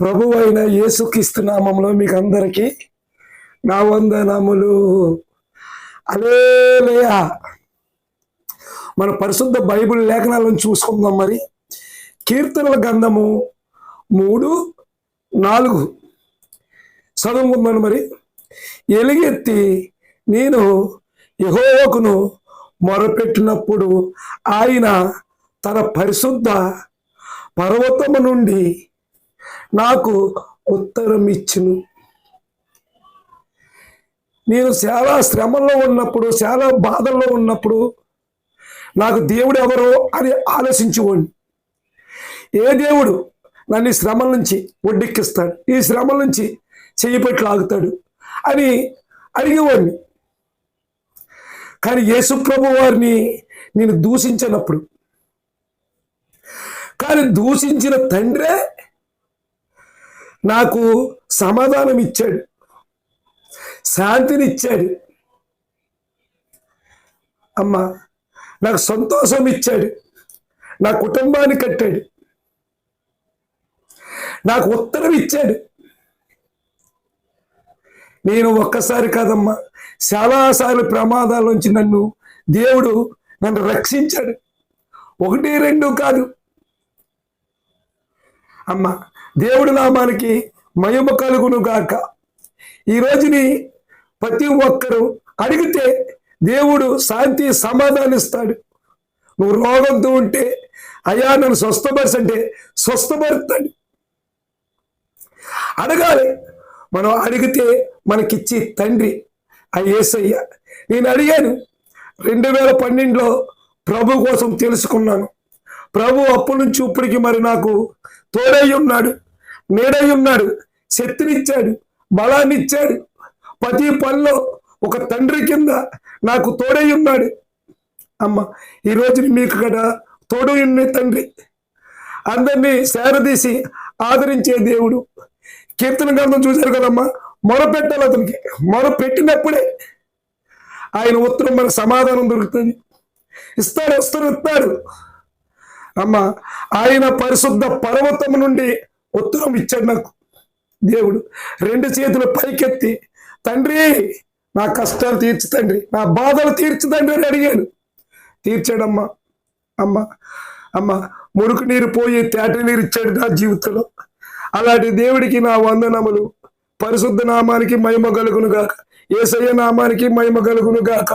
ప్రభువైన యేసుక్రీస్తు నామములో మీకు అందరికీ నా వందనములు. హల్లెలూయా. మన పరిశుద్ధ బైబిల్ లేఖనాలను చూసుకుందాం. మరి కీర్తనల గ్రంథము 3:4 చదువుకుందాను. మరి ఎలుగెత్తి నేను యెహోవాకును మొరపెట్టినప్పుడు ఆయన తన పరిశుద్ధ పర్వతము నుండి నాకు ఉత్తరం ఇచ్చును. నేను చాలా శ్రమలో ఉన్నప్పుడు, చాలా బాధల్లో ఉన్నప్పుడు నాకు దేవుడు ఎవరో అని ఆలోచించుకోండి. ఏ దేవుడు నన్ను ఈ శ్రమల నుంచి ఒడ్డెక్కిస్తాడు, ఈ శ్రమల నుంచి చెయ్యి పట్టి లాగుతాడు అని అడిగేవాడిని. కానీ యేసు ప్రభు వారిని నేను దూషించినప్పుడు, కానీ దూషించిన తండ్రే నాకు సమాధానం ఇచ్చాడు, శాంతిని ఇచ్చాడు. అమ్మ నాకు సంతోషం ఇచ్చాడు, నా కుటుంబాన్ని కట్టాడు, నాకు ఉత్తరం ఇచ్చాడు. నేను ఒక్కసారి కాదమ్మా, చాలాసార్లు ప్రమాదాల నుంచి దేవుడు నన్ను రక్షించాడు. 1, 2 కాదు. అమ్మ దేవుడి నామానికి మహిమ కలుగును గాక. ఈ రోజుని ప్రతి ఒక్కరూ అడిగితే దేవుడు శాంతి సమాధానం ఇస్తాడు. నువ్వు రోగంతో ఉంటే అయ్యా నన్ను స్వస్థపరచంటే స్వస్థపరుస్తాడు. అడగాలి. మనం అడిగితే మనకిచ్చి తండ్రి ఆ యేసయ్య. నేను అడిగాను 2012లో ప్రభు కోసం తెలుసుకున్నాను. ప్రభు అప్పటి నుంచి ఇప్పటికి మరి నాకు తోడై ఉన్నాడు, నీడై ఉన్నాడు, శక్తినిచ్చాడు, బలాన్ని ఇచ్చాడు. ప్రతి పనిలో ఒక తండ్రి కింద నాకు తోడై ఉన్నాడు. అమ్మ ఈరోజు మీకు కదా తోడు ఉన్న తండ్రి, అందరినీ సేరదీసి ఆదరించే దేవుడు. కీర్తన గ్రంథం చూశారు కదమ్మా, మొరపెట్టాలి. అతనికి మొరపెట్టినప్పుడే ఆయన ఉత్తరం మనకు సమాధానం దొరుకుతుంది. ఇస్తాడు. అమ్మ ఆయన పరిశుద్ధ పర్వతం నుండి ఉత్తరం ఇచ్చాడు నాకు దేవుడు. 2 చేతులు పైకెత్తి తండ్రి నా కష్టాలు తీర్చు తండ్రి, నా బాధలు తీర్చు తండ్రి అని అడిగాను. తీర్చాడమ్మా. అమ్మ మురుకు నీరు పోయి తేట నీరు ఇచ్చాడు నా జీవితంలో. అలాంటి దేవుడికి నా వందనములు. పరిశుద్ధ నామానికి మహిమ కలుగును గాక. యేసయ్య నామానికి మహిమ కలుగును గాక.